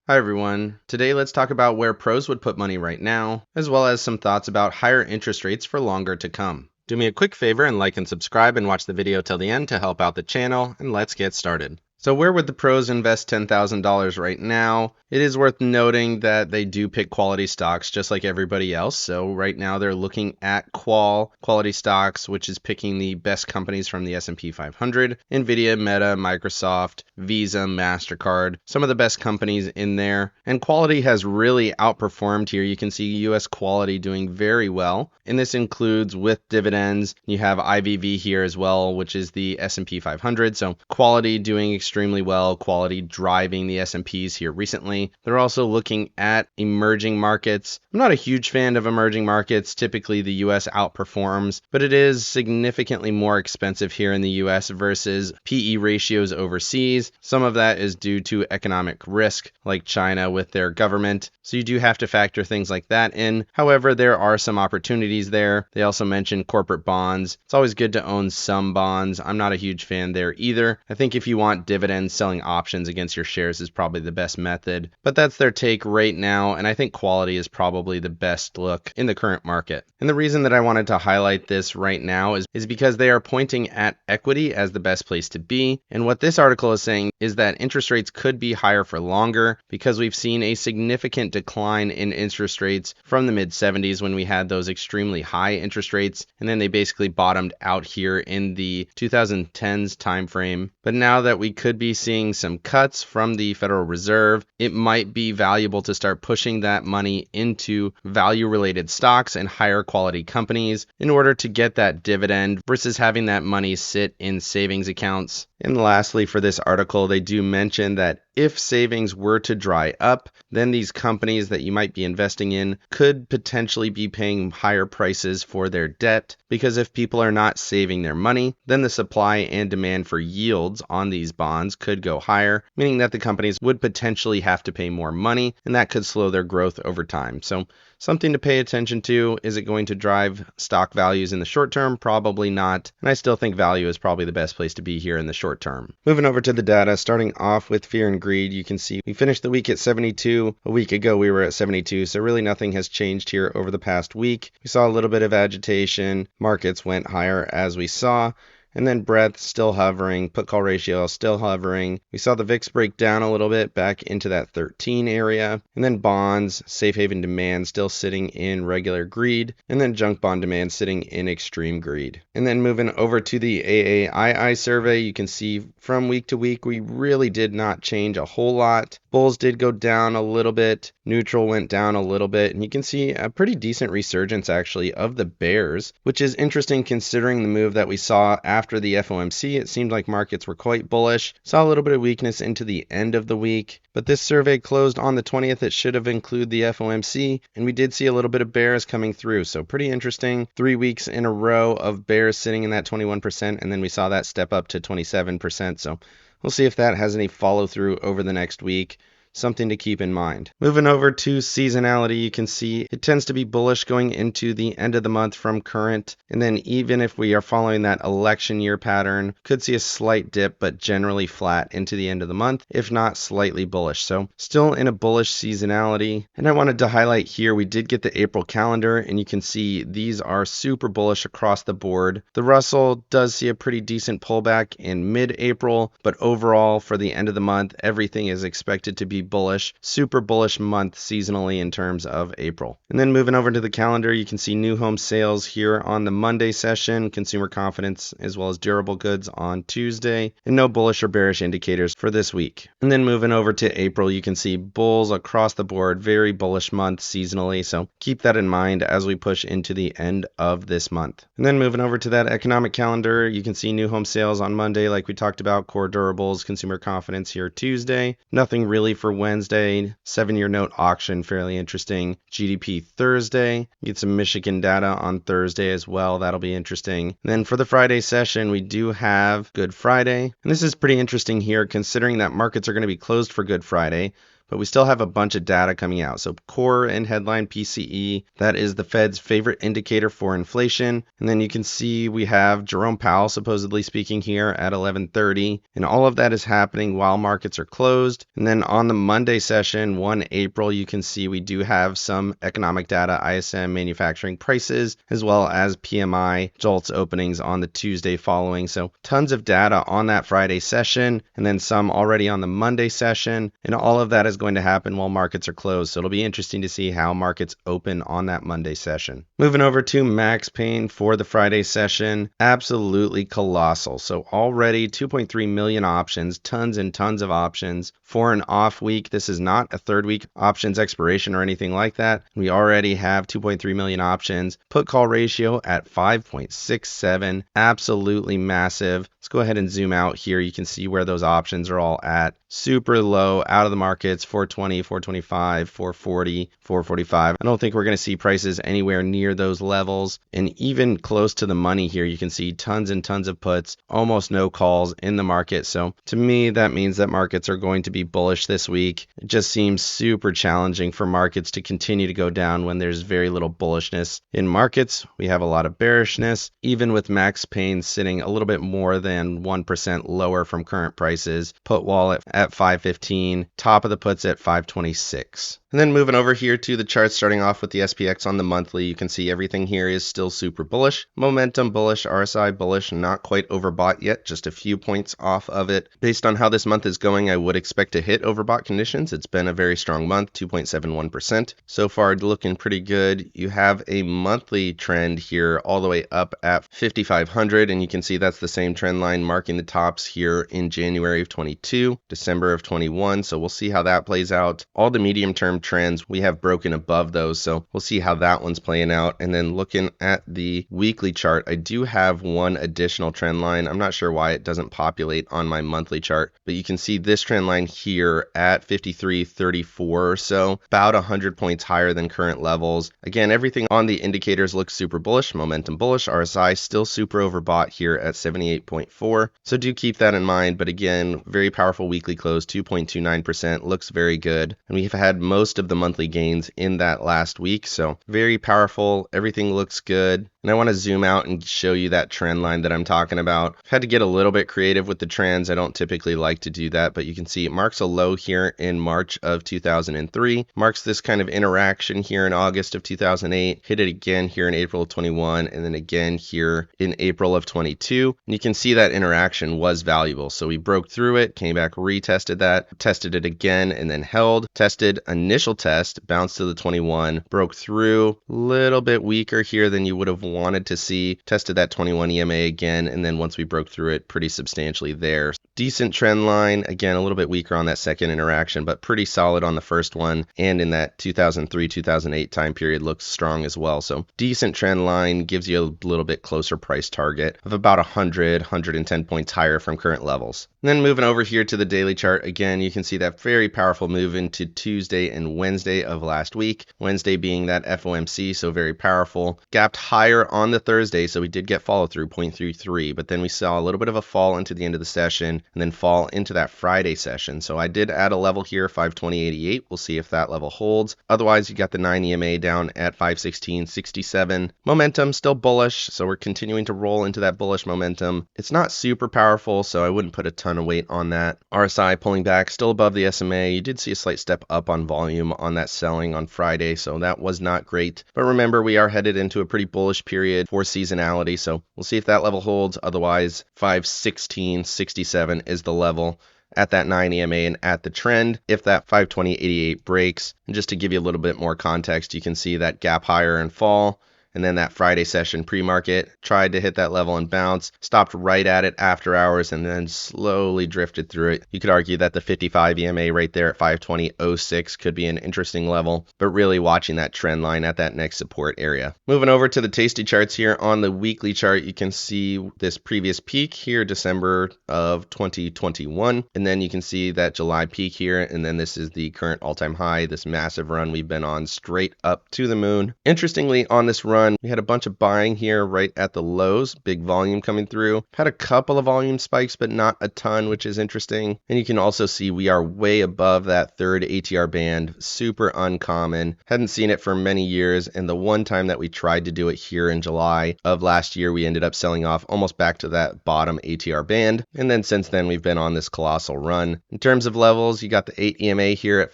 Hi everyone. Today let's talk about where pros would put money right now, as well as some thoughts about higher interest rates for longer to come. Do me a quick favor and like and subscribe and watch the video till the end to help out the channel, and let's get started. So where would the pros invest $10,000 right now? It is worth noting that they do pick quality stocks just like everybody else. So right now they're looking at quality stocks, which is picking the best companies from the S&P 500, NVIDIA, Meta, Microsoft, Visa, MasterCard, some of the best companies in there. And quality has really outperformed here. You can see US quality doing very well. And this includes with dividends. You have IVV here as well, which is the S&P 500. So quality doing extremely well, quality driving the S&Ps here recently. They're also looking at emerging markets. I'm not a huge fan of emerging markets. Typically the US outperforms, but it is significantly more expensive here in the US versus PE ratios overseas. Some of that is due to economic risk, like China with their government. So you do have to factor things like that in. However, there are some opportunities there. They also mentioned corporate bonds. It's always good to own some bonds. I'm not a huge fan there either. I think if you want dividends, selling options against your shares is probably the best method. But that's their take right now, and I think quality is probably the best look in the current market. And the reason that I wanted to highlight this right now is because they are pointing at equity as the best place to be. And what this article is saying is that interest rates could be higher for longer because we've seen a significant decline in interest rates from the mid-70s when we had those extremely high interest rates, and then they basically bottomed out here in the 2010s timeframe. But now that we could be seeing some cuts from the Federal Reserve, it might be valuable to start pushing that money into value-related stocks and higher quality companies in order to get that dividend versus having that money sit in savings accounts. And lastly, for this article, they do mention that if savings were to dry up, then these companies that you might be investing in could potentially be paying higher prices for their debt, because if people are not saving their money, then the supply and demand for yields on these bonds could go higher, meaning that the companies would potentially have to pay more money, and that could slow their growth over time. So something to pay attention to. Is it going to drive stock values in the short term? Probably not. And I still think value is probably the best place to be here in the short term. Moving over to the data, starting off with fear and greed, you can see we finished the week at 72. A week ago, we were at 72. So really nothing has changed here over the past week. We saw a little bit of agitation. Markets went higher as we saw. And then breadth still hovering, put call ratio still hovering. We saw the VIX break down a little bit back into that 13 area. And then bonds, safe haven demand still sitting in regular greed. And then junk bond demand sitting in extreme greed. And then moving over to the AAII survey, you can see from week to week, we really did not change a whole lot. Bulls did go down a little bit. Neutral went down a little bit. And you can see a pretty decent resurgence actually of the bears, which is interesting considering the move that we saw after the FOMC. It seemed like markets were quite bullish. Saw a little bit of weakness into the end of the week, but this survey closed on the 20th. It should have included the FOMC, and we did see a little bit of bears coming through. So pretty interesting. 3 weeks in a row of bears sitting in that 21%, and then we saw that step up to 27%. So we'll see if that has any follow through over the next week. Something to keep in mind. Moving over to seasonality, you can see it tends to be bullish going into the end of the month from current. And then even if we are following that election year pattern, could see a slight dip, but generally flat into the end of the month, if not slightly bullish. So still in a bullish seasonality. And I wanted to highlight here, we did get the April calendar, and you can see these are super bullish across the board. The Russell does see a pretty decent pullback in mid-April, but overall for the end of the month, everything is expected to be bullish, super bullish month seasonally in terms of April. And then moving over to the calendar, you can see new home sales here on the Monday session, consumer confidence, as well as durable goods on Tuesday, and no bullish or bearish indicators for this week. And then moving over to April, you can see bulls across the board, very bullish month seasonally. So keep that in mind as we push into the end of this month. And then moving over to that economic calendar, you can see new home sales on Monday, like we talked about, core durables, consumer confidence here Tuesday. Nothing really for Wednesday. 7-year note auction, fairly interesting. GDP Thursday. Get some Michigan data on Thursday as well. That'll be interesting. And then for the Friday session, we do have Good Friday. And this is pretty interesting here considering that markets are going to be closed for Good Friday. but we still have a bunch of data coming out. So core and headline PCE, that is the Fed's favorite indicator for inflation. And then you can see we have Jerome Powell supposedly speaking here at 11:30, and all of that is happening while markets are closed. And then on the Monday session, 1 April, you can see we do have some economic data, ISM manufacturing prices, as well as PMI JOLTS openings on the Tuesday following. So tons of data on that Friday session, and then some already on the Monday session. And all of that is going to happen while markets are closed. So it'll be interesting to see how markets open on that Monday session. Moving over to Max Pain for the Friday session, absolutely colossal. So already 2.3 million options, tons and tons of options for an off week. This is not a third week options expiration or anything like that. We already have 2.3 million options. Put call ratio at 5.67, absolutely massive. Let's go ahead and zoom out here. You can see where those options are all at. Super low, out of the markets, 420, 425, 440, 445. I don't think we're going to see prices anywhere near those levels. And even close to the money here, you can see tons and tons of puts, almost no calls in the market. So to me, that means that markets are going to be bullish this week. It just seems super challenging for markets to continue to go down when there's very little bullishness in markets. We have a lot of bearishness, even with Max Pain sitting a little bit more than 1% lower from current prices. Put wall at 515, top of the puts at 526. And then moving over here to the charts, starting off with the SPX on the monthly, you can see everything here is still super bullish. Momentum bullish, RSI bullish, not quite overbought yet, just a few points off of it. Based on how this month is going, I would expect to hit overbought conditions. It's been a very strong month, 2.71%. So far, looking pretty good. You have a monthly trend here all the way up at 5,500, and you can see that's the same trend line marking the tops here in January of 22, December of 21. So we'll see how that plays out. All the medium-term trends we have broken above those, so we'll see how that one's playing out. And then looking at the weekly chart, I do have one additional trend line. I'm not sure why it doesn't populate on my monthly chart, but you can see this trend line here at 53.34 or so, about 100 points higher than current levels. Again, everything on the indicators looks super bullish, momentum bullish, RSI still super overbought here at 78.4, so do keep that in mind. But again, very powerful weekly close, 2.29%, looks very good, and we've had most of the monthly gains in that last week, so very powerful. Everything looks good. And I want to zoom out and show you that trend line that I'm talking about. I've had to get a little bit creative with the trends. I don't typically like to do that, but you can see it marks a low here in March of 2003, marks this kind of interaction here in August of 2008, hit it again here in April of 21, and then again here in April of 22. And you can see that interaction was valuable. So we broke through it, came back, retested that, tested it again, and then held, tested initial test, bounced to the 21, broke through, a little bit weaker here than you would have wanted to see, tested that 21 EMA again, and then once we broke through it pretty substantially there. Decent trend line, again a little bit weaker on that second interaction, but pretty solid on the first one, and in that 2003-2008 time period looks strong as well. So decent trend line, gives you a little bit closer price target of about 110 points higher from current levels. And then moving over here to the daily chart, again you can see that very powerful move into Tuesday and Wednesday of last week, Wednesday being that FOMC, so very powerful. Gapped higher on the Thursday, so we did get follow through 0.33, but then we saw a little bit of a fall into the end of the session and then fall into that Friday session. So I did add a level here, 520.88. We'll see if that level holds. Otherwise, you got the 9 EMA down at 516.67. Momentum still bullish, so we're continuing to roll into that bullish momentum. It's not super powerful, so I wouldn't put a ton of weight on that. RSI pulling back, still above the SMA. You did see a slight step up on volume on that selling on Friday, so that was not great. But remember, we are headed into a pretty bullish period for seasonality, so we'll see if that level holds. Otherwise, 516.67 is the level at that 9 EMA and at the trend. If that 520.88 breaks, and just to give you a little bit more context, you can see that gap higher and fall. And then that Friday session pre-market tried to hit that level and bounce, stopped right at it after hours, and then slowly drifted through it. You could argue that the 55 EMA right there at 520.06 could be an interesting level, but really watching that trend line at that next support area. Moving over to the Tasty charts here on the weekly chart, you can see this previous peak here, December of 2021, and then you can see that July peak here, and then this is the current all-time high, this massive run we've been on straight up to the moon. Interestingly, on this run, run. We had a bunch of buying here right at the lows, big volume coming through. Had a couple of volume spikes, but not a ton, which is interesting. And you can also see we are way above that third ATR band, super uncommon. Hadn't seen it for many years, and the one time that we tried to do it here in July of last year, we ended up selling off almost back to that bottom ATR band. And then since then, we've been on this colossal run. In terms of levels, you got the 8 EMA here at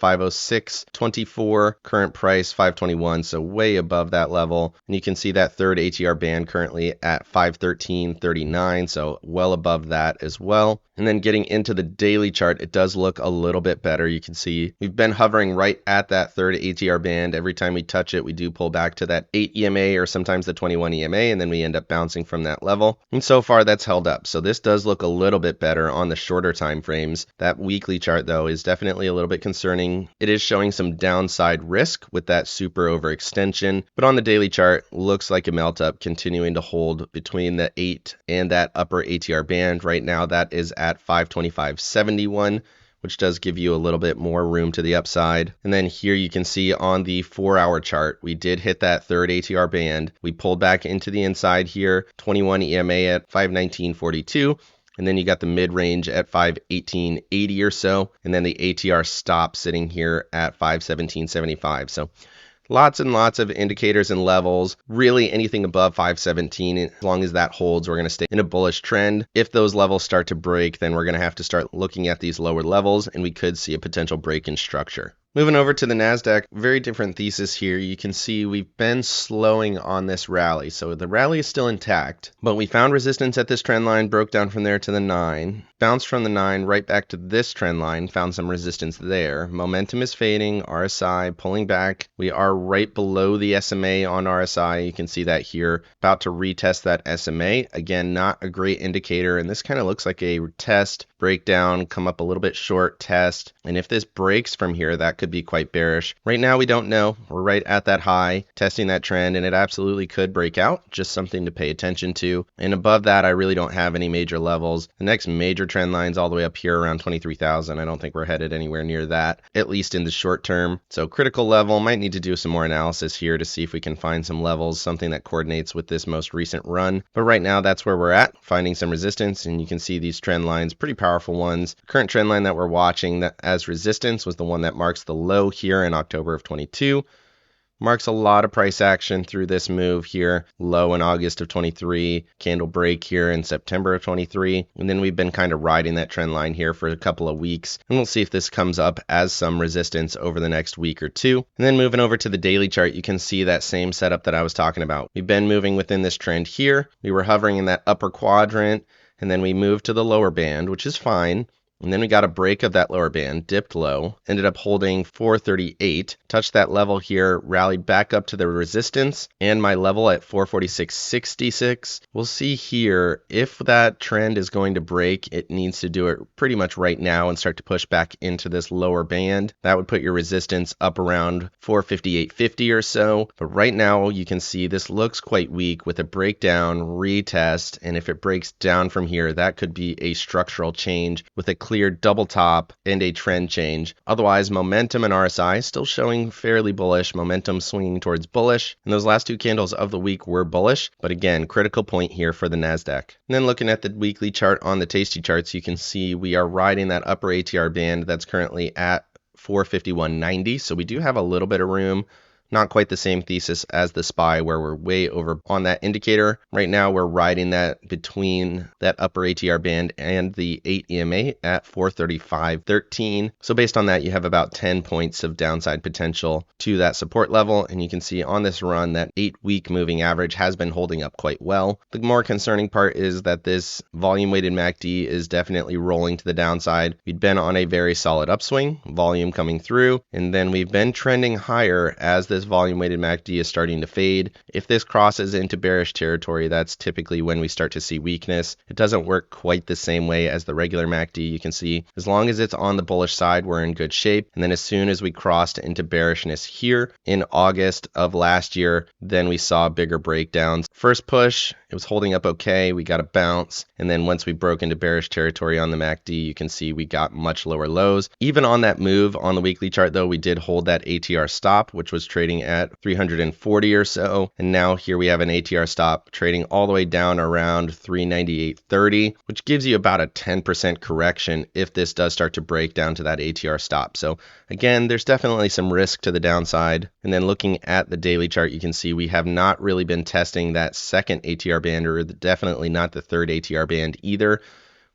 506.24, current price 521, so way above that level. And you can see that third ATR band currently at 513.39, so well above that as well. And then getting into the daily chart, it does look a little bit better. You can see we've been hovering right at that third ATR band. Every time we touch it, we do pull back to that 8 EMA or sometimes the 21 EMA, and then we end up bouncing from that level. And so far, that's held up. So this does look a little bit better on the shorter time frames. That weekly chart, though, is definitely a little bit concerning. It is showing some downside risk with that super overextension, but on the daily chart, looks like a melt up, continuing to hold between the 8 and that upper ATR band. Right now, that is at 525.71, which does give you a little bit more room to the upside. And then here you can see on the 4-hour chart, we did hit that third ATR band. We pulled back into the inside here, 21 EMA at 519.42. And then you got the mid-range at 518.80 or so. And then the ATR stop sitting here at 517.75. So lots and lots of indicators and levels. Really anything above 517, as long as that holds, we're going to stay in a bullish trend. If those levels start to break, then we're going to have to start looking at these lower levels, and we could see a potential break in structure. Moving over to the NASDAQ, very different thesis here. You can see we've been slowing on this rally. So the rally is still intact, but we found resistance at this trend line, broke down from there to the 9, bounced from the 9 right back to this trend line, found some resistance there. Momentum is fading, RSI pulling back. We are right below the SMA on RSI. You can see that here, about to retest that SMA. Again, not a great indicator, and this kind of looks like a test, breakdown, come up a little bit short, test. And if this breaks from here, that could be quite bearish. Right now, we don't know. We're right at that high, testing that trend, and it absolutely could break out. Just something to pay attention to. And above that, I really don't have any major levels. The next major trend line's all the way up here around 23,000. I don't think we're headed anywhere near that, at least in the short term. So critical level, might need to do some more analysis here to see if we can find some levels, something that coordinates with this most recent run. But right now, that's where we're at, finding some resistance, and you can see these trend lines, pretty powerful ones. Current trend line that we're watching that as resistance was the one that marks the low here in October of 22. Marks a lot of price action through this move here. Low in August of 23, candle break here in September of 23. And then we've been kind of riding that trend line here for a couple of weeks. And we'll see if this comes up as some resistance over the next week or two. And then moving over to the daily chart, you can see that same setup that I was talking about. We've been moving within this trend here. We were hovering in that upper quadrant, and then we moved to the lower band, which is fine. And then we got a break of that lower band, dipped low, ended up holding 438, touched that level here, rallied back up to the resistance, and my level at 446.66. We'll see here if that trend is going to break. It needs to do it pretty much right now and start to push back into this lower band. That would put your resistance up around 458.50 or so. But right now you can see this looks quite weak with a breakdown, retest, and if it breaks down from here, that could be a structural change with a clear double top and a trend change. Otherwise, momentum and RSI still showing fairly bullish, momentum swinging towards bullish, and those last two candles of the week were bullish, but again, critical point here for the NASDAQ. And then looking at the weekly chart on the Tasty charts, you can see we are riding that upper ATR band that's currently at 451.90, so we do have a little bit of room. Not quite the same thesis as the SPY where we're way over on that indicator. Right now we're riding that between that upper ATR band and the 8 EMA at 435.13. So based on that, you have about 10 points of downside potential to that support level. And you can see on this run that 8-week moving average has been holding up quite well. The more concerning part is that this volume weighted MACD is definitely rolling to the downside. We'd been on a very solid upswing, volume coming through, and then we've been trending higher as this volume weighted MACD is starting to fade. If this crosses into bearish territory, that's typically when we start to see weakness. It doesn't work quite the same way as the regular MACD. You can see as long as it's on the bullish side, we're in good shape. And then as soon as we crossed into bearishness here in August of last year, then we saw bigger breakdowns First push, it was holding up okay. We got a bounce. And then once we broke into bearish territory on the MACD, you can see we got much lower lows. Even on that move on the weekly chart, though, we did hold that ATR stop, which was trading at 340 or so. And now here we have an ATR stop trading all the way down around 398.30, which gives you about a 10% correction if this does start to break down to that ATR stop. So again, there's definitely some risk to the downside. And then looking at the daily chart, you can see we have not really been testing that second ATR band, or definitely not the third ATR band either,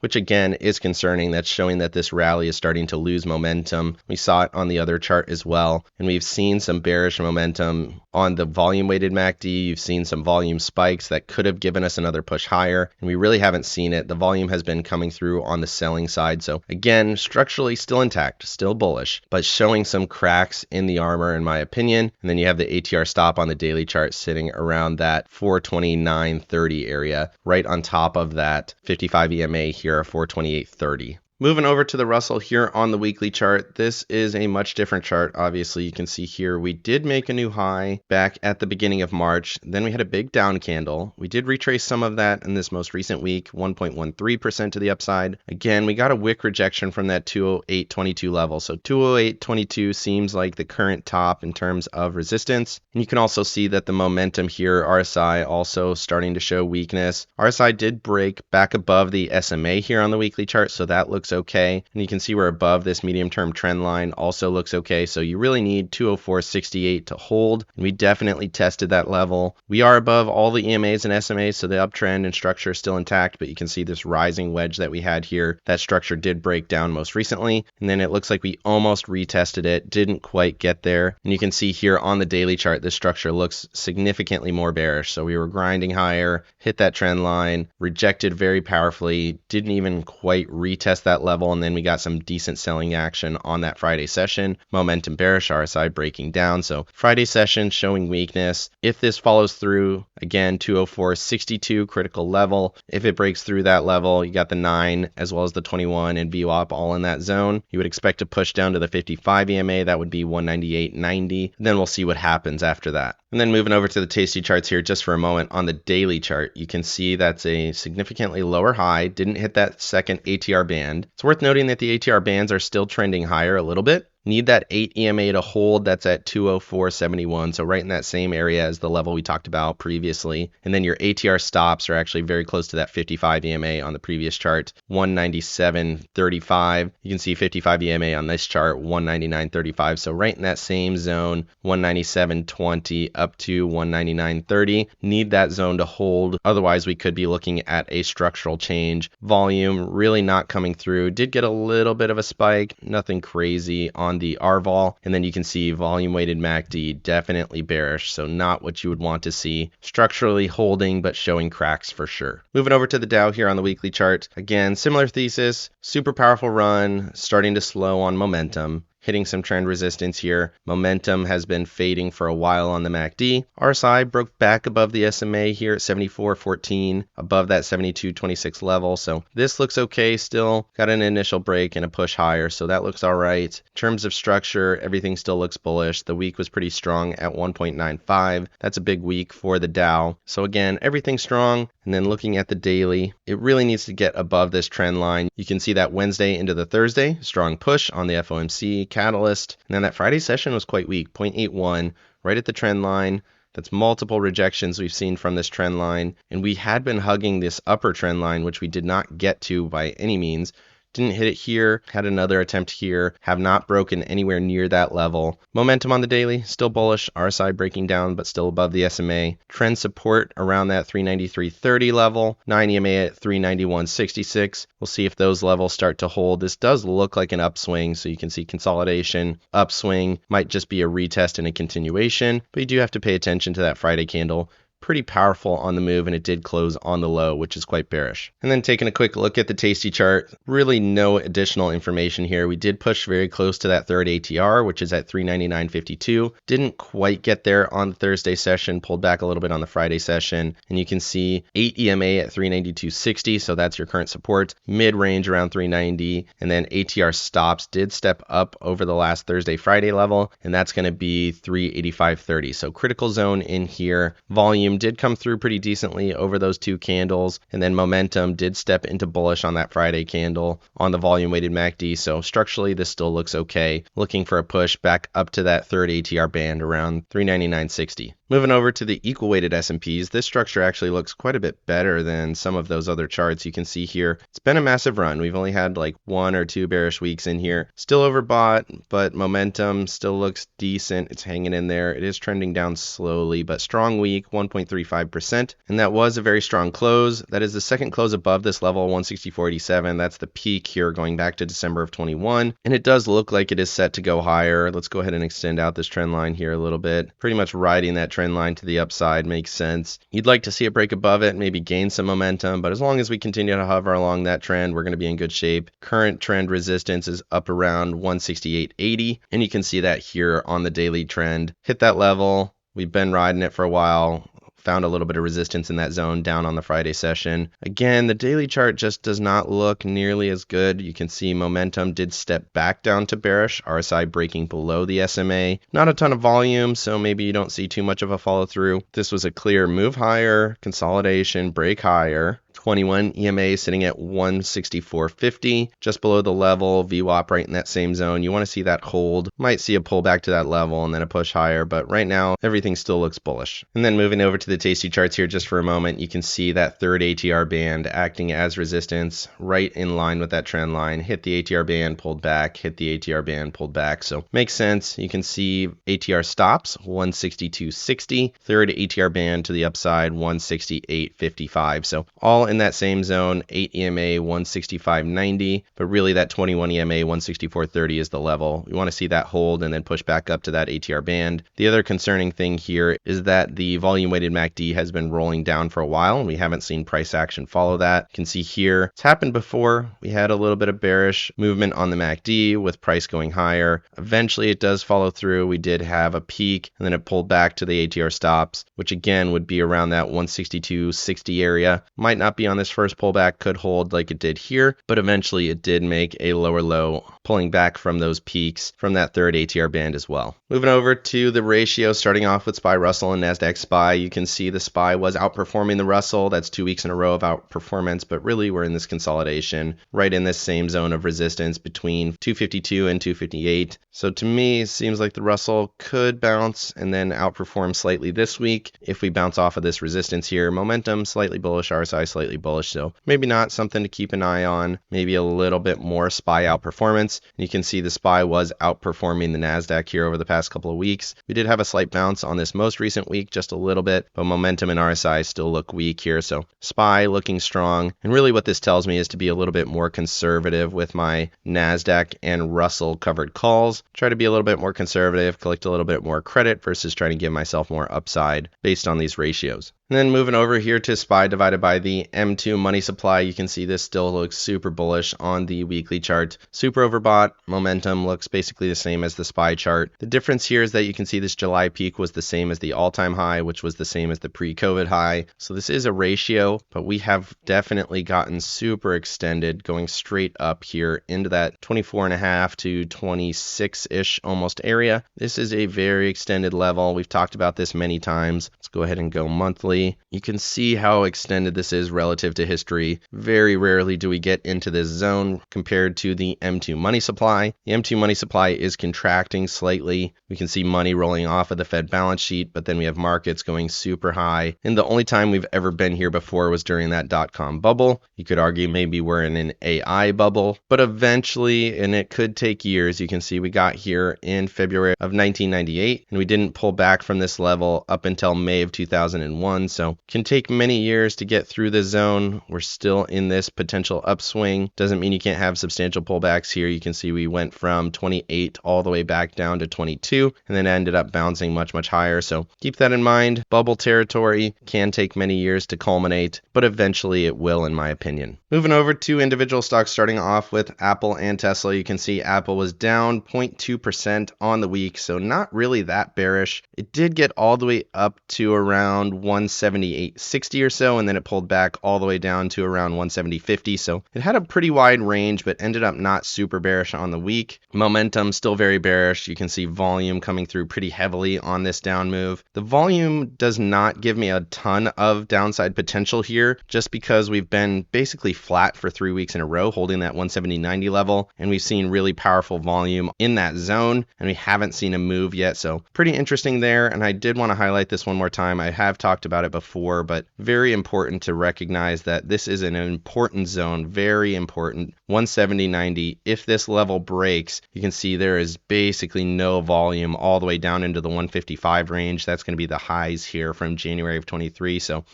which again is concerning. That's showing that this rally is starting to lose momentum. We saw it on the other chart as well, and we've seen some bearish momentum on the volume weighted MACD. You've seen some volume spikes that could have given us another push higher, and we really haven't seen it. The volume has been coming through on the selling side. So again, structurally still intact, still bullish, but showing some cracks in the armor in my opinion. And then you have the ATR stop on the daily chart sitting around that 429.30 area, right on top of that 55 EMA here, 428.30. Moving over to the Russell here on the weekly chart, this is a much different chart. Obviously, you can see here we did make a new high back at the beginning of March. Then we had a big down candle. We did retrace some of that in this most recent week, 1.13% to the upside. Again, we got a wick rejection from that 208.22 level. So 208.22 seems like the current top in terms of resistance. And you can also see that the momentum here, RSI also starting to show weakness. RSI did break back above the SMA here on the weekly chart, so that looks okay. And you can see we're above this medium-term trend line, also looks okay. So you really need 204.68 to hold. And we definitely tested that level. We are above all the EMAs and SMAs, so the uptrend and structure is still intact, but you can see this rising wedge that we had here. That structure did break down most recently, and then it looks like we almost retested it, didn't quite get there. And you can see here on the daily chart, this structure looks significantly more bearish. So we were grinding higher, hit that trend line, rejected very powerfully, didn't even quite retest that level, and then we got some decent selling action on that Friday session. Momentum bearish, RSI breaking down. So Friday session showing weakness. If this follows through, again, 204.62 critical level. If it breaks through that level, you got the 9 as well as the 21 and VWAP all in that zone. You would expect to push down to the 55 EMA. That would be 198.90. Then we'll see what happens after that. And then moving over to the tasty charts here just for a moment. On the daily chart, you can see that's a significantly lower high. Didn't hit that second ATR band. It's worth noting that the ATR bands are still trending higher a little bit. Need that 8 EMA to hold. That's at 204.71, so right in that same area as the level we talked about previously. And then your ATR stops are actually very close to that 55 EMA on the previous chart, 197.35. You can see 55 EMA on this chart, 199.35, so right in that same zone, 197.20 up to 199.30. Need that zone to hold, otherwise we could be looking at a structural change. Volume really not coming through. Did get a little bit of a spike, nothing crazy on the RVOL, and then you can see volume weighted MACD definitely bearish, so not what you would want to see. Structurally holding but showing cracks for sure. Moving over to the Dow here on the weekly chart, again similar thesis, super powerful run, starting to slow on momentum. Hitting some trend resistance here. Momentum has been fading for a while on the MACD. RSI broke back above the SMA here at 74.14, above that 72.26 level. So this looks okay still. Got an initial break and a push higher, so that looks all right. In terms of structure, everything still looks bullish. The week was pretty strong at 1.95. That's a big week for the Dow. So again, everything's strong. And then looking at the daily, it really needs to get above this trend line. You can see that Wednesday into the Thursday, strong push on the FOMC catalyst. And then that Friday session was quite weak, 0.81, right at the trend line. That's multiple rejections we've seen from this trend line. And we had been hugging this upper trend line, which we did not get to by any means. Didn't hit it here, had another attempt here, have not broken anywhere near that level. Momentum on the daily, still bullish, RSI breaking down, but still above the SMA. Trend support around that 393.30 level, 9 EMA at 391.66. We'll see if those levels start to hold. This does look like an upswing, so you can see consolidation, upswing, might just be a retest and a continuation, but you do have to pay attention to that Friday candle. Pretty powerful on the move, and it did close on the low, which is quite bearish. And then taking a quick look at the tasty chart, really no additional information here. We did push very close to that third ATR, which is at 399.52. Didn't quite get there on the Thursday session, pulled back a little bit on the Friday session, and you can see 8 EMA at 392.60, so that's your current support, mid-range around 390, and then ATR stops did step up over the last Thursday Friday level, and that's going to be 385.30. So critical zone in here, volume volume did come through pretty decently over those two candles, and then momentum did step into bullish on that Friday candle on the volume weighted MACD. So structurally this still looks okay, looking for a push back up to that third ATR band around 399.60. Moving over to the equal weighted S&Ps, this structure actually looks quite a bit better than some of those other charts. You can see here it's been a massive run. We've only had like 1 or 2 bearish weeks in here. Still overbought, but momentum still looks decent. It's hanging in there. It is trending down slowly, but strong week, 1.35%. And that was a very strong close. That is the second close above this level, 164.87. That's the peak here going back to December of 21. And it does look like it is set to go higher. Let's go ahead and extend out this trend line here a little bit. Pretty much riding that trend line to the upside makes sense. You'd like to see it break above it, maybe gain some momentum, but as long as we continue to hover along that trend, we're going to be in good shape. Current trend resistance is up around 168.80, and you can see that here on the daily trend. Hit that level. We've been riding it for a while. Found a little bit of resistance in that zone down on the Friday session. Again, the daily chart just does not look nearly as good. You can see momentum did step back down to bearish, RSI breaking below the SMA. Not a ton of volume, so maybe you don't see too much of a follow through. This was a clear move higher, consolidation, break higher. 21 EMA sitting at 164.50, just below the level, VWAP right in that same zone. You want to see that hold. Might see a pullback to that level and then a push higher, but right now everything still looks bullish. And then moving over to the Tasty charts here just for a moment, you can see that third ATR band acting as resistance right in line with that trend line. Hit the ATR band, pulled back, hit the ATR band, pulled back. So makes sense. You can see ATR stops 162.60, third ATR band to the upside 168.55. So all in that same zone, 8 EMA 165.90, but really that 21 EMA 164.30 is the level. We want to see that hold and then push back up to that ATR band. The other concerning thing here is that the volume weighted MACD has been rolling down for a while and we haven't seen price action follow that. You can see here it's happened before. We had a little bit of bearish movement on the MACD with price going higher. Eventually it does follow through. We did have a peak and then it pulled back to the ATR stops, which again would be around that 162.60 area. Might not be on this first pullback, could hold like it did here, but eventually it did make a lower low, pulling back from those peaks from that third ATR band as well. Moving over to the ratio, starting off with SPY Russell and NASDAQ SPY, you can see the SPY was outperforming the Russell. That's 2 weeks in a row of outperformance, but really we're in this consolidation right in this same zone of resistance between 252 and 258. So to me, it seems like the Russell could bounce and then outperform slightly this week if we bounce off of this resistance here. Momentum slightly bullish, RSI slightly bullish, so maybe not something to keep an eye on. Maybe a little bit more SPY outperformance. You can see the SPY was outperforming the NASDAQ here over the past couple of weeks. We did have a slight bounce on this most recent week, just a little bit, but momentum and RSI still look weak here. So SPY looking strong. And really what this tells me is to be a little bit more conservative with my NASDAQ and Russell covered calls. Try to be a little bit more conservative, collect a little bit more credit versus trying to give myself more upside based on these ratios. And then moving over here to SPY divided by the M2 money supply, you can see this still looks super bullish on the weekly chart. Super overbought. Momentum looks basically the same as the SPY chart. The difference here is that you can see this July peak was the same as the all-time high, which was the same as the pre-COVID high. So this is a ratio, but we have definitely gotten super extended, going straight up here into that 24.5 to 26-ish almost area. This is a very extended level. We've talked about this many times. Let's go ahead and go monthly. You can see how extended this is relative to history. Very rarely do we get into this zone compared to the M2 money supply. The M2 money supply is contracting slightly. We can see money rolling off of the Fed balance sheet, but then we have markets going super high. And the only time we've ever been here before was during that dot-com bubble. You could argue maybe we're in an AI bubble, but eventually, and it could take years, you can see we got here in February of 1998, and we didn't pull back from this level up until May of 2001. So can take many years to get through the zone. We're still in this potential upswing. Doesn't mean you can't have substantial pullbacks here. You can see we went from 28 all the way back down to 22 and then ended up bouncing much higher. So keep that in mind. Bubble territory can take many years to culminate, but eventually it will, in my opinion. Moving over to individual stocks, starting off with Apple and Tesla. You can see Apple was down 0.2% on the week, so not really that bearish. It did get all the way up to around 170 178.60 or so, and then it pulled back all the way down to around 170.50. So it had a pretty wide range, but ended up not super bearish on the week. Momentum still very bearish. You can see volume coming through pretty heavily on this down move. The volume does not give me a ton of downside potential here, just because we've been basically flat for 3 weeks in a row, holding that 170.90 level, and we've seen really powerful volume in that zone, and we haven't seen a move yet. So pretty interesting there. And I did want to highlight this one more time. I have talked about it before, but very important to recognize that this is an important zone, very important. 170.90. If this level breaks, you can see there is basically no volume all the way down into the 155 range. That's going to be the highs here from January of 23. So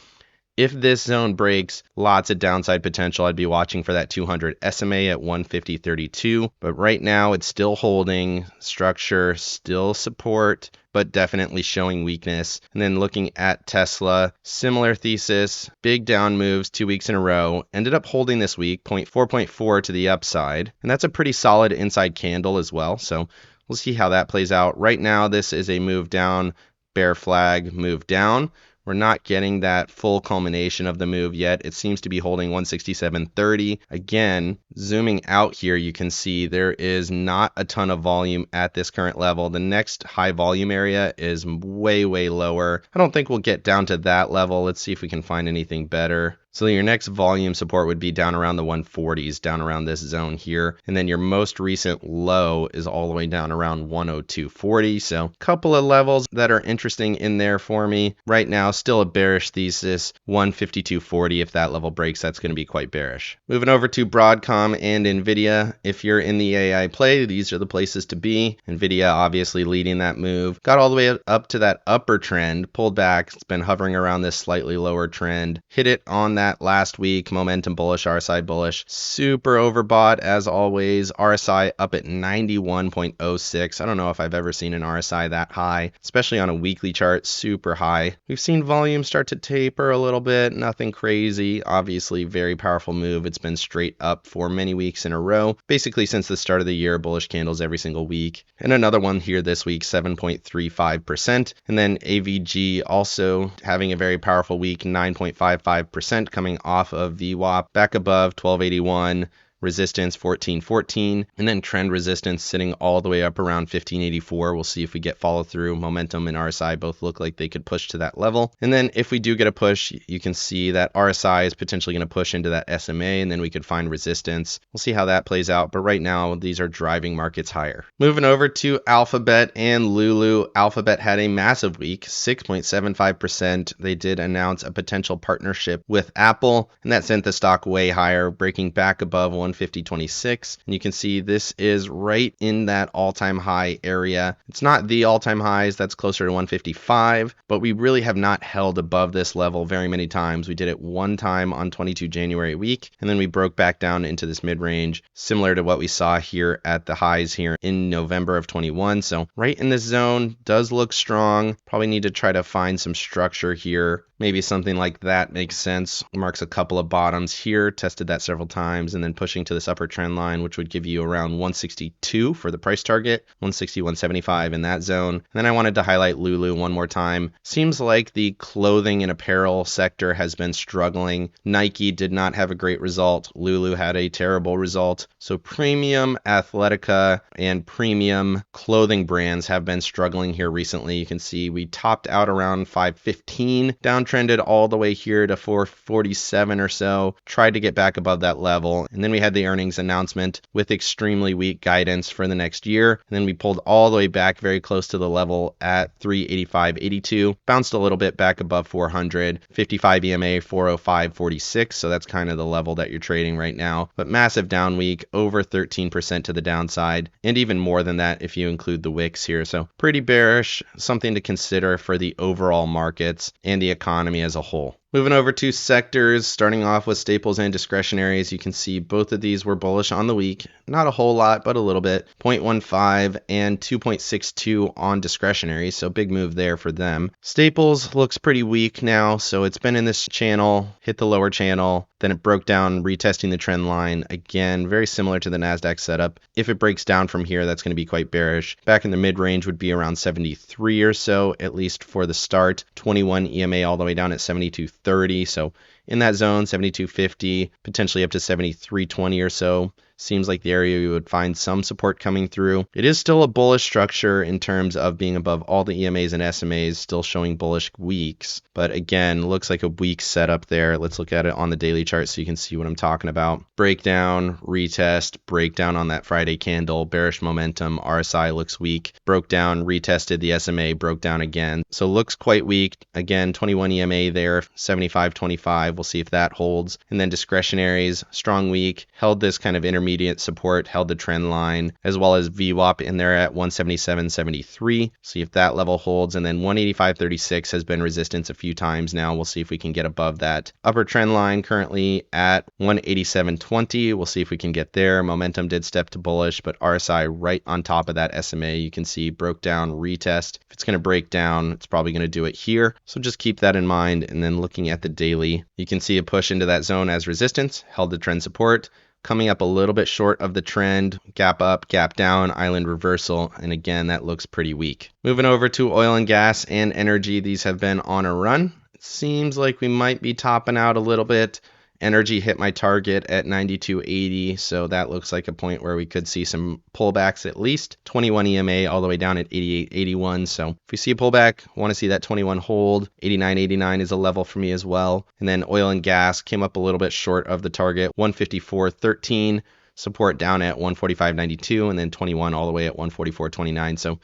if this zone breaks, lots of downside potential. I'd be watching for that 200 SMA at 150.32, but right now it's still holding structure, still support, but definitely showing weakness. And then looking at Tesla, similar thesis, big down moves 2 weeks in a row, ended up holding this week, 0.4 to the upside, and that's a pretty solid inside candle as well. So we'll see how that plays out. Right now, this is a move down, bear flag, move down. We're not getting that full culmination of the move yet. It seems to be holding 167.30. Again, zooming out here, you can see there is not a ton of volume at this current level. The next high volume area is way, way lower. I don't think we'll get down to that level. Let's see if we can find anything better. So your next volume support would be down around the 140s, down around this zone here. And then your most recent low is all the way down around 102.40. So a couple of levels that are interesting in there for me. Right now, still a bearish thesis, 152.40. If that level breaks, that's going to be quite bearish. Moving over to Broadcom and NVIDIA. If you're in the AI play, these are the places to be. NVIDIA obviously leading that move. Got all the way up to that upper trend, pulled back. It's been hovering around this slightly lower trend. Hit it on that last week, momentum bullish, RSI bullish, super overbought as always. RSI up at 91.06. I don't know if I've ever seen an RSI that high, especially on a weekly chart, super high. We've seen volume start to taper a little bit, nothing crazy. Obviously, very powerful move. It's been straight up for many weeks in a row, basically since the start of the year, bullish candles every single week. And another one here this week, 7.35%. And then AVG also having a very powerful week, 9.55%. Coming off of VWAP, back above 1281, resistance 1414, and then trend resistance sitting all the way up around 1584. We'll see if we get follow through. Momentum and RSI both look like they could push to that level. And then if we do get a push, you can see that RSI is potentially going to push into that SMA, and then we could find resistance. We'll see how that plays out, but right now these are driving markets higher. Moving over to Alphabet and LULU. Alphabet had a massive week, 6.75%. They did announce a potential partnership with Apple, and that sent the stock way higher, breaking back above 150.26, and you can see this is right in that all-time high area. It's not the all-time highs, that's closer to 155, but we really have not held above this level very many times. We did it one time on 22 January week, and then we broke back down into this mid-range, similar to what we saw here at the highs here in November of 21. So right in this zone, does look strong. Probably need to try to find some structure here. Maybe something like that makes sense. Marks a couple of bottoms here, tested that several times, and then pushing to this upper trend line, which would give you around 162 for the price target, 160, 175 in that zone. And then I wanted to highlight LULU one more time. Seems like the clothing and apparel sector has been struggling. Nike did not have a great result. LULU had a terrible result. So premium Athletica and premium clothing brands have been struggling here recently. You can see we topped out around 515, downtrended all the way here to 447 or so, tried to get back above that level, and then we had the earnings announcement with extremely weak guidance for the next year, and then we pulled all the way back very close to the level at 385.82, bounced a little bit back above 400, 55 EMA 405.46, so that's kind of the level that you're trading right now, but massive down week, over 13% to the downside, and even more than that if you include the wicks here, so pretty bearish, something to consider for the overall markets and the economy as a whole. Moving over to sectors, starting off with staples and discretionaries, you can see both of these were bullish on the week. Not a whole lot, but a little bit. 0.15 and 2.62 on discretionary, so big move there for them. Staples looks pretty weak now, so it's been in this channel, hit the lower channel, Then it broke down, retesting the trend line. Again, very similar to the NASDAQ setup. If it breaks down from here, that's going to be quite bearish. Back in the mid-range would be around 73 or so, at least for the start. 21 EMA all the way down at 72.30. So in that zone, 72.50, potentially up to 73.20 or so. Seems like the area you would find some support coming through. It is still a bullish structure in terms of being above all the EMAs and SMAs, still showing bullish weeks. But again, looks like a weak setup there. Let's look at it on the daily chart so you can see what I'm talking about. Breakdown, retest, breakdown on that Friday candle, bearish momentum. RSI looks weak. Broke down, retested the SMA, broke down again. So looks quite weak. Again, 21 EMA there, 75.25. We'll see if that holds. And then discretionaries, strong week, held this kind of intermediate support, held the trend line, as well as VWAP in there at 177.73. See if that level holds. And then 185.36 has been resistance a few times now. We'll see if we can get above that upper trend line, currently at 187.20. We'll see if we can get there. Momentum did step to bullish, but RSI right on top of that SMA, you can see broke down, retest. If it's going to break down, it's probably going to do it here. So just keep that in mind. And then looking at the daily, you can see a push into that zone as resistance, held the trend support, coming up a little bit short of the trend, gap up, gap down, island reversal, and again, that looks pretty weak. Moving over to oil and gas and energy, these have been on a run. It seems like we might be topping out a little bit. Energy hit my target at 92.80, so that looks like a point where we could see some pullbacks at least. 21 EMA all the way down at 88.81, so if we see a pullback, I want to see that 21 hold. 89.89 is a level for me as well. And then oil and gas came up a little bit short of the target, 154.13, support down at 145.92, and then 21 all the way at 144.29, so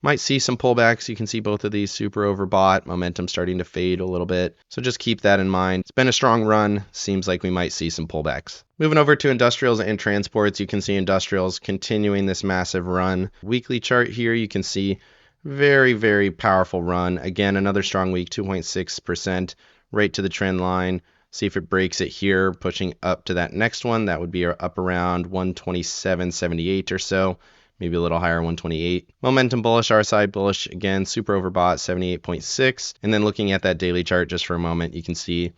might see some pullbacks. You can see both of these super overbought, momentum starting to fade a little bit. So just keep that in mind. It's been a strong run. Seems like we might see some pullbacks. Moving over to industrials and transports, you can see industrials continuing this massive run. Weekly chart here, you can see very, very powerful run. Again, another strong week, 2.6% right to the trend line. See if it breaks it here, pushing up to that next one. That would be up around 127.78 or so. Maybe a little higher, 128. Momentum bullish, RSI bullish, again, super overbought, 78.6. And then looking at that daily chart just for a moment, you can see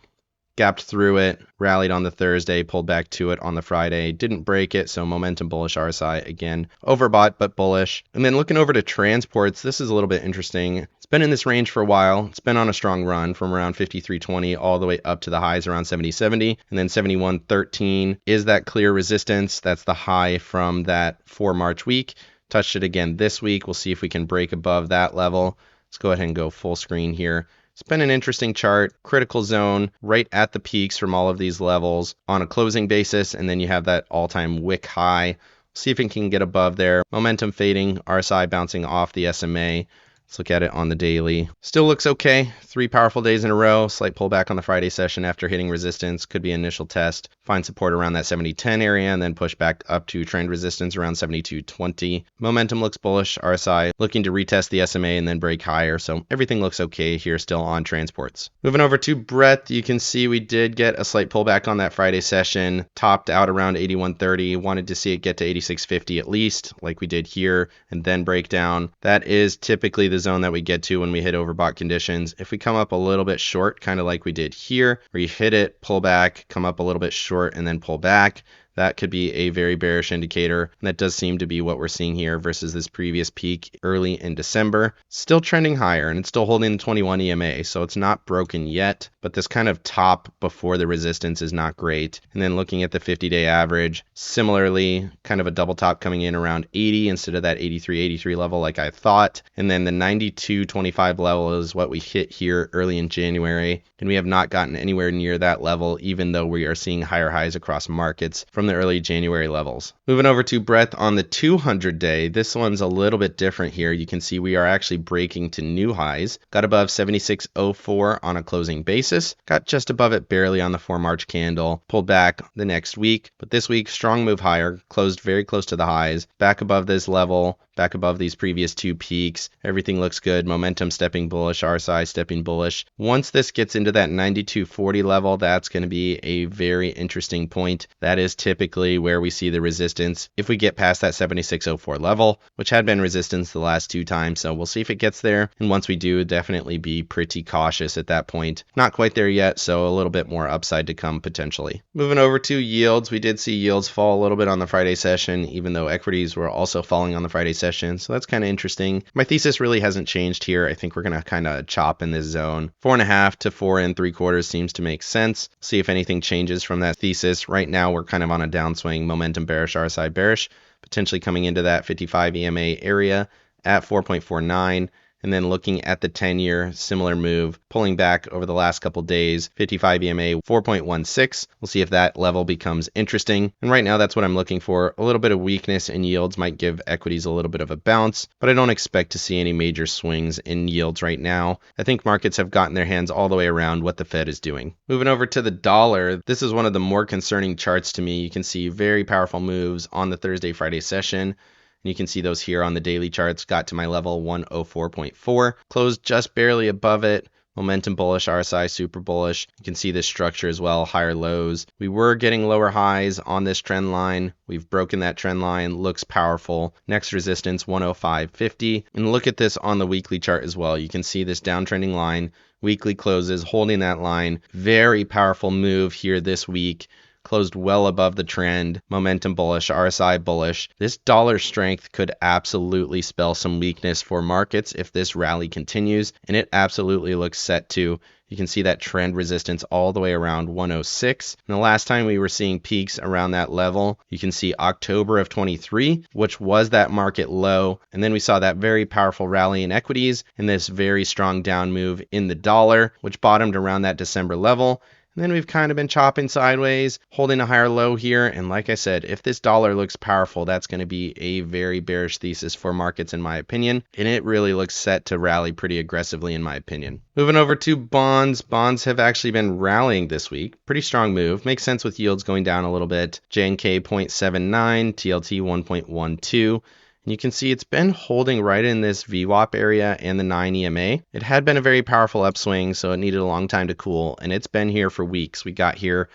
gapped through it, rallied on the Thursday, pulled back to it on the Friday, didn't break it, so momentum bullish, RSI, again, overbought but bullish. And then looking over to transports, this is a little bit interesting. It's been in this range for a while. It's been on a strong run from around 53.20 all the way up to the highs around 70.70, and then 71.13 is that clear resistance. That's the high from that 4 March week. Touched it again this week. We'll see if we can break above that level. Let's go ahead and go full screen here. It's been an interesting chart, critical zone right at the peaks from all of these levels on a closing basis, and then you have that all-time wick high. See if it can get above there. Momentum fading, RSI bouncing off the SMA. Let's look at it on the daily. Still looks okay. 3 powerful days in a row. Slight pullback on the Friday session after hitting resistance. Could be initial test. Find support around that 70.10 area and then push back up to trend resistance around 72.20. Momentum looks bullish. RSI looking to retest the SMA and then break higher. So everything looks okay here still on transports. Moving over to breadth, you can see we did get a slight pullback on that Friday session. Topped out around 81.30. Wanted to see it get to 86.50 at least, like we did here, and then break down. That is typically the zone that we get to when we hit overbought conditions. If we come up a little bit short, kind of like we did here, where you hit it, pull back, come up a little bit short, and then pull back, that could be a very bearish indicator. And that does seem to be what we're seeing here versus this previous peak early in December. Still trending higher, and it's still holding the 21 EMA, so it's not broken yet, but this kind of top before the resistance is not great. And then looking at the 50-day average, similarly, kind of a double top coming in around 80 instead of that 83 level like I thought. And then the 92.25 level is what we hit here early in January, and we have not gotten anywhere near that level, even though we are seeing higher highs across markets from the early January levels. Moving over to breadth on the 200-day, this one's a little bit different here. You can see we are actually breaking to new highs. Got above 76.04 on a closing basis. Got just above it barely on the 4 March candle. Pulled back the next week, but this week, strong move higher. Closed very close to the highs. Back above this level. back above these previous two peaks. Everything looks good. Momentum stepping bullish, RSI stepping bullish. Once this gets into that 92.40 level, that's going to be a very interesting point. That is typically where we see the resistance if we get past that 76.04 level, which had been resistance the last two times. So we'll see if it gets there. And once we do, definitely be pretty cautious at that point. Not quite there yet, so a little bit more upside to come potentially. Moving over to yields, we did see yields fall a little bit on the Friday session, even though equities were also falling on the Friday session. So that's kind of interesting. My thesis really hasn't changed here. I think we're going to kind of chop in this zone. 4.5 to 4 3/4 seems to make sense. See if anything changes from that thesis. Right now, we're kind of on a downswing, momentum bearish, RSI bearish, potentially coming into that 55 EMA area at 4.49. And then looking at the 10-year, similar move, pulling back over the last couple days, 55 EMA 4.16. We'll see if that level becomes interesting. And right now, that's what I'm looking for. A little bit of weakness in yields might give equities a little bit of a bounce, but I don't expect to see any major swings in yields right now. I think markets have gotten their hands all the way around what the Fed is doing. Moving over to the dollar, this is one of the more concerning charts to me. You can see very powerful moves on the Thursday, Friday session. And you can see those here on the daily charts. Got to my level 104.4, closed just barely above it. Momentum bullish, RSI super bullish. You can see this structure as well, higher lows. We were getting lower highs on this trend line. We've broken that trend line, looks powerful. Next resistance 105.50. And look at this on the weekly chart as well. You can see this downtrending line, weekly closes, holding that line. Very powerful move here this week. Closed well above the trend, momentum bullish, RSI bullish. This dollar strength could absolutely spell some weakness for markets if this rally continues, and it absolutely looks set to. You can see that trend resistance all the way around 106. And the last time we were seeing peaks around that level, you can see October of 23, which was that market low. And then we saw that very powerful rally in equities and this very strong down move in the dollar, which bottomed around that December level. And then we've kind of been chopping sideways, holding a higher low here. And like I said, if this dollar looks powerful, that's going to be a very bearish thesis for markets, in my opinion. And it really looks set to rally pretty aggressively, in my opinion. Moving over to bonds. Bonds have actually been rallying this week. Pretty strong move. Makes sense with yields going down a little bit. JNK 0.79, TLT 1.12. And you can see it's been holding right in this VWAP area and the 9 EMA. It had been a very powerful upswing, so it needed a long time to cool, and it's been here for weeks. We got here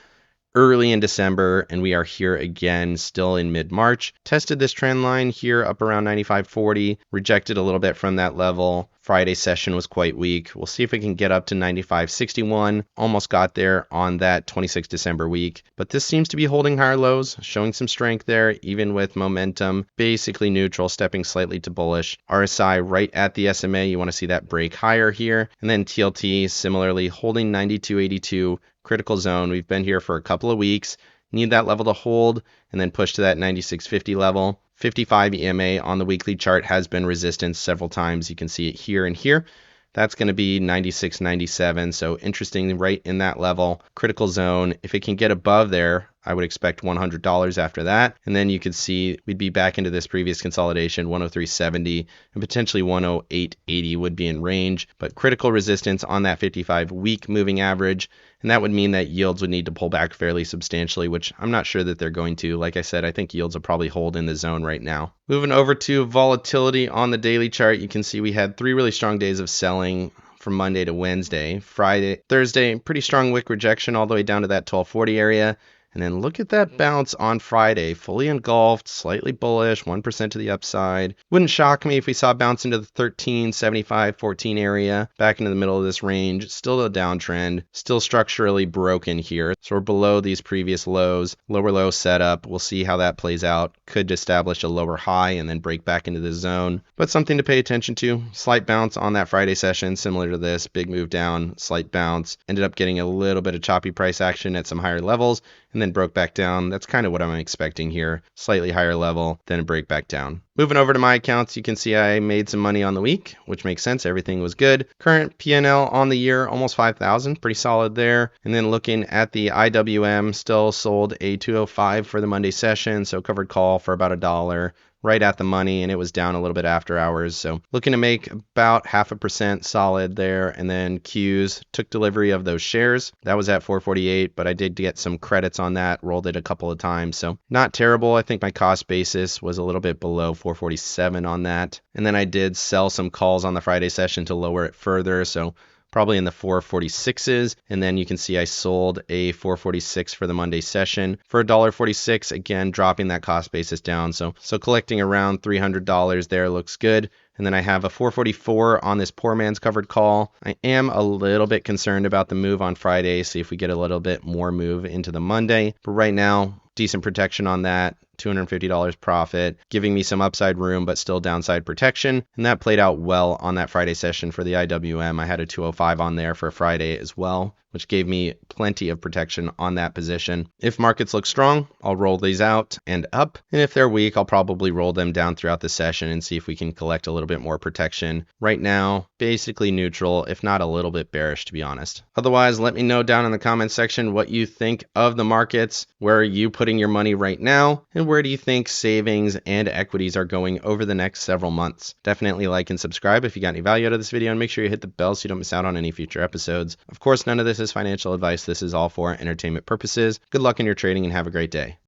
early in December, and we are here again still in mid-March. Tested this trend line here up around 95.40, rejected a little bit from that level. Friday session was quite weak. We'll see if we can get up to 95.61. Almost got there on that 26 December week, but this seems to be holding higher lows, showing some strength there, even with momentum basically neutral, stepping slightly to bullish. RSI right at the SMA. You want to see that break higher here. And then TLT similarly holding 92.82. Critical zone. We've been here for a couple of weeks. Need that level to hold and then push to that 96.50 level. 55 EMA on the weekly chart has been resistance several times. You can see it here and here. That's going to be 96.97. So interesting right in that level. Critical zone. If it can get above there, I would expect $100 after that. And then you could see we'd be back into this previous consolidation, 103.70 and potentially 108.80 would be in range. But critical resistance on that 55-week moving average. And that would mean that yields would need to pull back fairly substantially, which I'm not sure that they're going to. Like I said, I think yields will probably hold in the zone right now. Moving over to volatility on the daily chart, you can see we had 3 really strong days of selling from Monday to Wednesday. Friday, Thursday, pretty strong wick rejection all the way down to that 1240 area. And then look at that bounce on Friday, fully engulfed, slightly bullish, 1% to the upside. Wouldn't shock me if we saw bounce into the 13, 75, 14 area, back into the middle of this range. Still a downtrend, still structurally broken here. So we're below these previous lows, lower low setup. We'll see how that plays out. Could establish a lower high and then break back into the zone. But something to pay attention to. Slight bounce on that Friday session, similar to this. Big move down, slight bounce. Ended up getting a little bit of choppy price action at some higher levels, and then broke back down. That's kind of what I'm expecting here. Slightly higher level, then a break back down. Moving over to my accounts, you can see I made some money on the week, which makes sense. Everything was good. Current P&L on the year, almost 5,000, pretty solid there. And then looking at the IWM, still sold a 205 for the Monday session, so covered call for about $1. right at the money, and it was down a little bit after hours. So looking to make about 0.5% solid there. And then Q's took delivery of those shares. That was at 448, but I did get some credits on that, rolled it a couple of times. So not terrible. I think my cost basis was a little bit below 447 on that. And then I did sell some calls on the Friday session to lower it further. So probably in the 446s. And then you can see I sold a 446 for the Monday session for $1.46, again, dropping that cost basis down. So collecting around $300 there looks good. And then I have a 444 on this poor man's covered call. I am a little bit concerned about the move on Friday. See if we get a little bit more move into the Monday. But right now, decent protection on that. $250 profit, giving me some upside room, but still downside protection. And that played out well on that Friday session for the IWM. I had a 205 on there for Friday as well, which gave me plenty of protection on that position. If markets look strong, I'll roll these out and up. And if they're weak, I'll probably roll them down throughout the session and see if we can collect a little bit more protection. Right now, basically neutral, if not a little bit bearish, to be honest. Otherwise, let me know down in the comments section what you think of the markets. Where are you putting your money right now? And where do you think savings and equities are going over the next several months? Definitely like and subscribe if you got any value out of this video, and make sure you hit the bell so you don't miss out on any future episodes. Of course, none of this is financial advice. This is all for entertainment purposes. Good luck in your trading and have a great day.